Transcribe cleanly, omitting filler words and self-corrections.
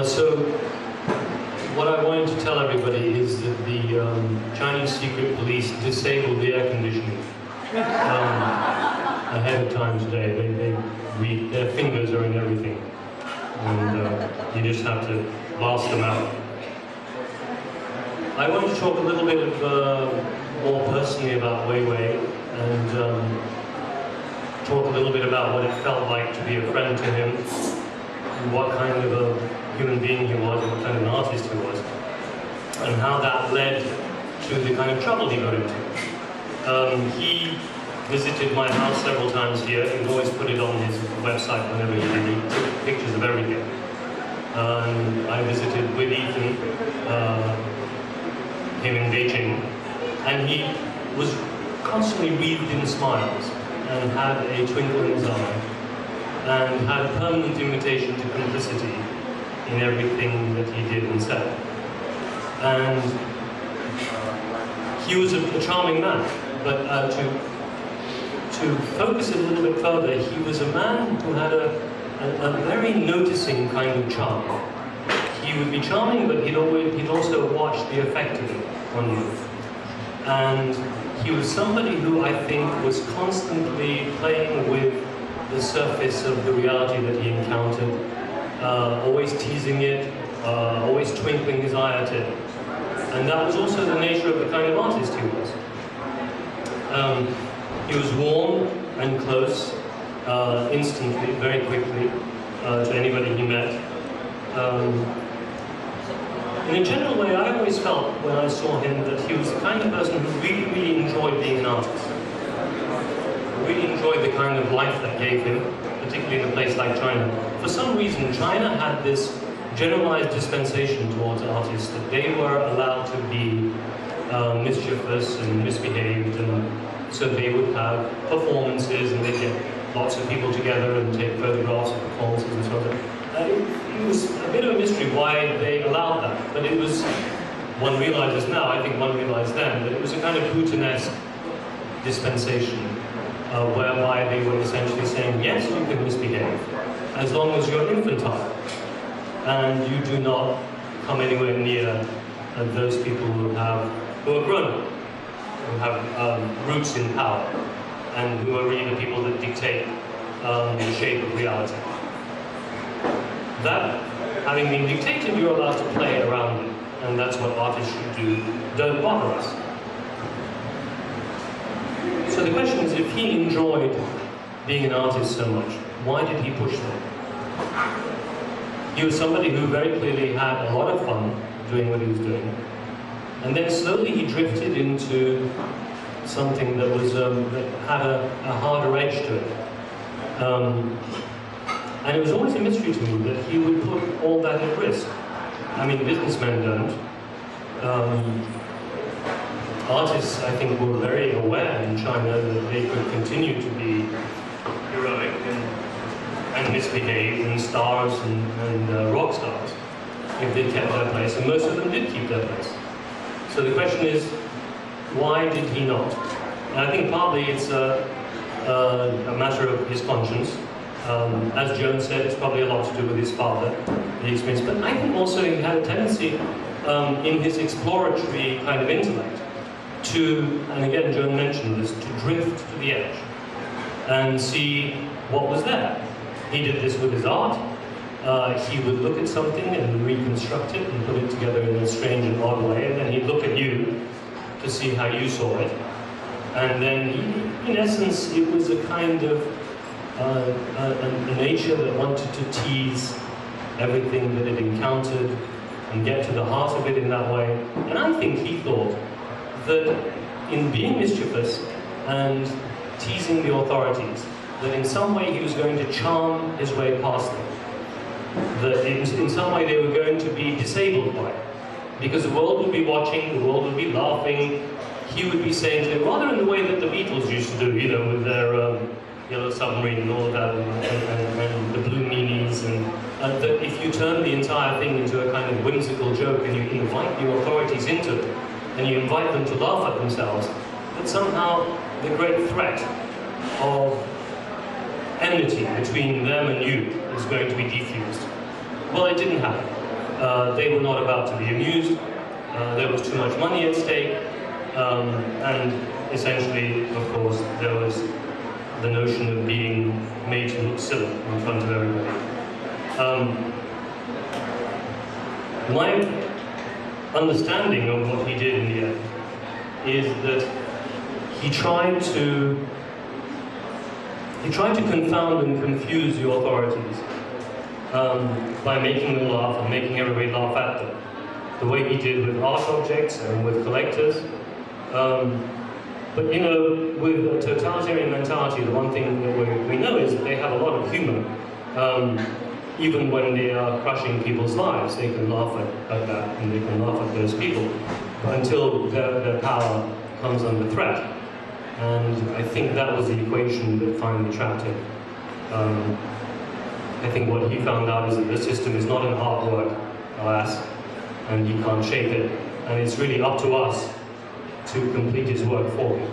So, what I wanted to tell everybody is that the Chinese secret police disabled the air conditioning ahead of time today. Their fingers are in everything, and you just have to blast them out. I want to talk a little bit more personally about Weiwei, and talk a little bit about what it felt like to be a friend to him, and what kind of a human being he was, and what kind of an artist he was, and how that led to the kind of trouble he got into. He visited my house several times here. He would always put it on his website whenever he did. He took pictures of everything. I visited with Ethan, him in Beijing, and he was constantly wreathed in smiles and had a twinkle in his eye and had a permanent invitation to complicity in everything that he did and said. And he was a charming man, but to focus it a little bit further, he was a man who had a very noticing kind of charm. He would be charming, but he'd also watch the effect of it on you. And he was somebody who I think was constantly playing with the surface of the reality that he encountered, always teasing it, always twinkling his eye at it. And that was also the nature of the kind of artist he was. He was warm and close, instantly, very quickly, to anybody he met. In a general way, I always felt when I saw him that he was the kind of person who really, really enjoyed being an artist. Really enjoyed the kind of life that gave him, particularly in a place like China. For some reason, China had this generalized dispensation towards artists, that they were allowed to be mischievous and misbehaved, and so they would have performances and they'd get lots of people together and take photographs of performances and so on. It was a bit of a mystery why they allowed that, but it was, one realizes now, I think one realized then, that it was a kind of Putin-esque dispensation, whereby they were essentially saying, yes, you can misbehave, as long as you're infantile, and you do not come anywhere near those people who are grown up, who have roots in power, and who are really the people that dictate the shape of reality. That, having been dictated, you're allowed to play around it, and that's what artists should do. Don't bother us. So the question is, if he enjoyed being an artist so much, why did he push them? He was somebody who very clearly had a lot of fun doing what he was doing, and then slowly he drifted into something that was that had a harder edge to it. And it was always a mystery to me that he would put all that at risk. I mean, businessmen don't. Artists, I think, were very aware in China that they could continue to be heroic and misbehave, and stars and rock stars if they kept their place, and most of them did keep their place. So the question is, why did he not? And I think partly it's a matter of his conscience. As Joan said, it's probably a lot to do with his father, the experience. But I think also he had a tendency in his exploratory kind of intellect to, and again Joan mentioned this, to drift to the edge and see what was there. He did this with his art. He would look at something and reconstruct it and put it together in a strange and odd way, and then he'd look at you to see how you saw it. And then, in essence, it was a kind of a nature that wanted to tease everything that it encountered and get to the heart of it in that way. And I think he thought that in being mischievous and teasing the authorities, that in some way he was going to charm his way past them. That in some way they were going to be disabled by it. Because the world would be watching, the world would be laughing. He would be saying to them, rather in the way that the Beatles used to do, you know, with their Yellow Submarine and all of that, and the Blue Meanies, and that if you turn the entire thing into a kind of whimsical joke and you invite the authorities into it, and you invite them to laugh at themselves, that somehow the great threat of enmity between them and you is going to be defused. Well, it didn't happen. They were not about to be amused. There was too much money at stake, and essentially, of course, there was the notion of being made to look silly in front of everybody. My understanding of what he did in the end is that he tried to confound and confuse the authorities by making them laugh and making everybody laugh at them, the way he did with art objects and with collectors. But you know, with a totalitarian mentality, the one thing that we know is that they have a lot of humor. Even when they are crushing people's lives, they can laugh at that, and they can laugh at those people until their power comes under threat. And I think that was the equation that finally trapped him. I think what he found out is that the system is not an artwork, alas, and he can't shape it. And it's really up to us to complete his work for him.